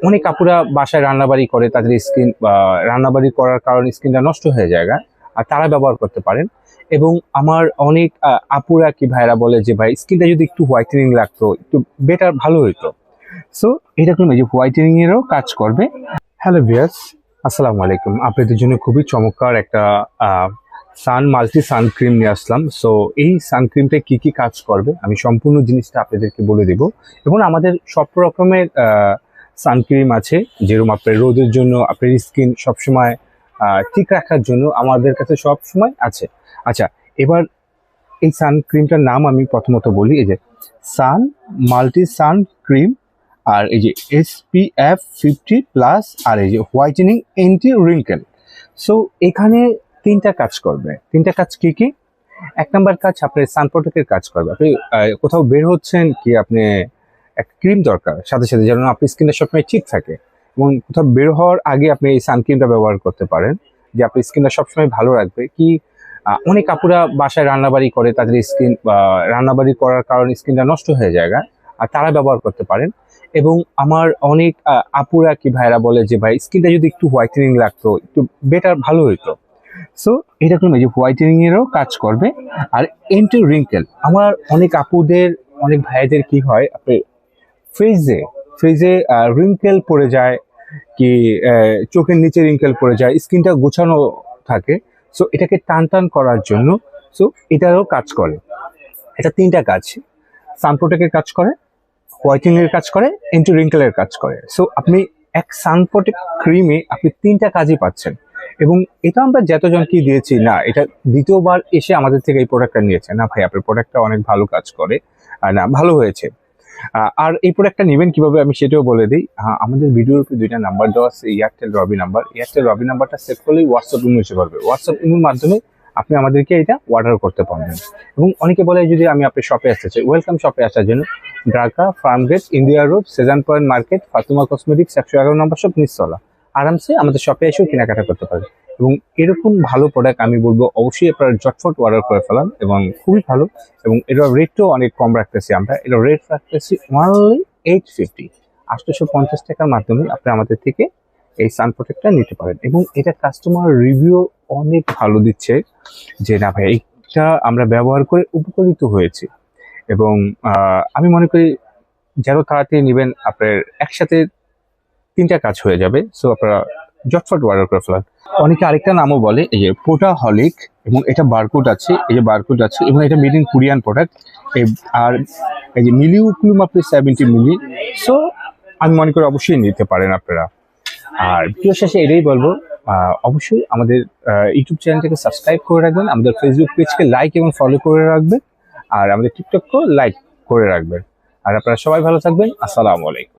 অনেক আপুরা বাসায় রান্নাবাড়ি করে, তাদের স্কিন রান্নাবাড়ি করার কারণে স্কিনটা নষ্ট হয়ে যায়, আর তারা ব্যবহার করতে পারেন। এবং আমার অনেক আপুরা কি ভাইরা বলে যে ভাই স্কিনটা যদি একটু হোয়াইটেনিং লাগতো, একটু বেটার ভালো হইতো। সো এটা কোনো যে হোয়াইটেনিং এরও কাজ করবে। হ্যালো ভিউয়ার্স, আসসালামু আলাইকুম। আপনাদের জন্য খুবই চমৎকার একটা মাল্টি সানক্রিম নিয়ে আসলাম। সো এই সানক্রিমটা কি কি কাজ করবে আমি সম্পূর্ণ জিনিসটা আপনাদেরকে বলে দেব। এবং আমাদের সব রকমের সানক্রিম আছে, যেরকম আপনার রোদের জন্য, আপনার স্কিন সবসময় ঠিক রাখার জন্য আমাদের কাছে সব সময় আছে। আচ্ছা, এবার এই সানক্রিমটার নাম আমি প্রথমত বলি। এই যে সান মাল্টি সান ক্রিম, আর এই যে SPF 50+, আর এই যে হোয়াইটেনিং অ্যান্টি রিঙ্কেল। সো এখানে তিনটা কাজ করবে। তিনটা কাজ কি কি? এক নাম্বার কাজ আপনার সান প্রোটেক্টের কাজ করবে। আপনি কোথাও বের হচ্ছেন কি, আপনি একটা ক্রিম দরকার সাথে সাথে, যেন আপনার স্কিনটা সবসময় ঠিক থাকে। এবং কোথাও বের হওয়ার আগে আপনি এই সানক্রিমটা ব্যবহার করতে পারেন, যে আপনার স্কিনটা সবসময় ভালো রাখবে। কি অনেক আপুরা বাসায় রান্নাবাড়ি করে, তাদের স্কিন রান্নাবাড়ি করার কারণে স্কিনটা নষ্ট হয়ে যায়, আর তারা ব্যবহার করতে পারেন। এবং আমার অনেক আপুরা কি ভাইরা বলে যে ভাই স্কিনটা যদি একটু হোয়াইটেনিং লাগতো, একটু বেটার ভালো হইতো। সো এটা কোনো যে হোয়াইটেনিং এরও কাজ করবে। আর অ্যান্টি রিঙ্কেল, আমার অনেক আপুদের, অনেক ভাইদের কি হয়, আপনি ফেজে রিঙ্কেল পড়ে যায়, কি চোখের নিচে রিঙ্কেল পড়ে যায়, স্কিনটা গোছানো থাকে। সো এটাকে টান টান করার জন্য সো এটারও কাজ করে। এটা তিনটা কাজ, সান প্রোটেক্টের কাজ করে, হোয়াইটেনিং এর কাজ করে, অ্যান্টি রিঙ্কেলের কাজ করে। সো আপনি এক সান প্রোটেক্ট ক্রিমে আপনি তিনটা কাজই পাচ্ছেন। এবং এটা আমরা যতজনকে দিয়েছি, না এটা দ্বিতীয়বার এসে আমাদের থেকে এই প্রোডাক্টটা নিয়েছে, না ভাই আপনার প্রোডাক্টটা অনেক ভালো কাজ করে, না ভালো হয়েছে। আর এই প্রোডাক্টটা নেবেন কিভাবে আমি সেটাও বলে দিই। আমাদের ভিডিওর উপরে দুইটা নাম্বার দেওয়া আছে, এয়ারটেল রবি নাম্বার। এয়ারটেল রবি নাম্বারটা সেভ করলেই হোয়াটসঅ্যাপ ইমো এসে পারবে। হোয়াটসঅ্যাপ ইমোর মাধ্যমে আপনি আমাদেরকে এটা অর্ডার করতে পারবেন। এবং অনেকে বলে যদি আমি আপনার শপে আসতে চাই, ওয়েলকাম শপে আসার জন্য। Dhaka Farmgate, India road, Shezan point market, Fatima cosmetics, 111 নম্বর শপ, নিচতলা। আরামসে আমাদের শপে এসেও কেনাকাটা করতে পারেন। এবং এরকম ভালো প্রোডাক্ট আমি বলবো অবশ্যই আপনারা ঝটফট অর্ডার করে ফেলান, এবং খুবই ভালো। এবং এটার রেটটাও অনেক কম রাখতেছি আমরা। এটার রেট রাখতেছি অনলি 850, 850 টাকার মাধ্যমে আপনি আমাদের থেকে এই সান প্রোটেক্টটা নিতে পারেন। এবং এটা কাস্টমার রিভিউ অনেক ভালো দিচ্ছে, যে না ভাই এটা আমরা ব্যবহার করে উপকৃত হয়েছি। এবং আমি মনে করি যারা তাড়াতাড়ি নেবেন, আপনার একসাথে তিনটা কাজ হয়ে যাবে। সো আপনারা ঝটফট অর্ডার করে ফেলান। অনেকে আরেকটা নামও বলে, এই যে পোটাহলিক, এবং এটা বারকোড আছে, এই যে বারকোড আছে, এবং এটা মেড ইন কোরিয়ান প্রোডাক্ট। আর এই যে মিলিউক্লুম আপনি 70 মিলি। সো আমি মনে করি অবশ্যই নিতে পারেন আপনারা। আর ভিডিও শেষে এটাই বলবো, অবশ্যই আমাদের ইউটিউব চ্যানেলটাকে সাবস্ক্রাইব করে রাখবেন, আমাদের ফেসবুক পেজকে লাইক এবং ফলো করে রাখবেন, আর আমাদের টিকটককেও লাইক করে রাখবেন। আর আপনারা সবাই ভালো থাকবেন। আসসালামু আলাইকুম।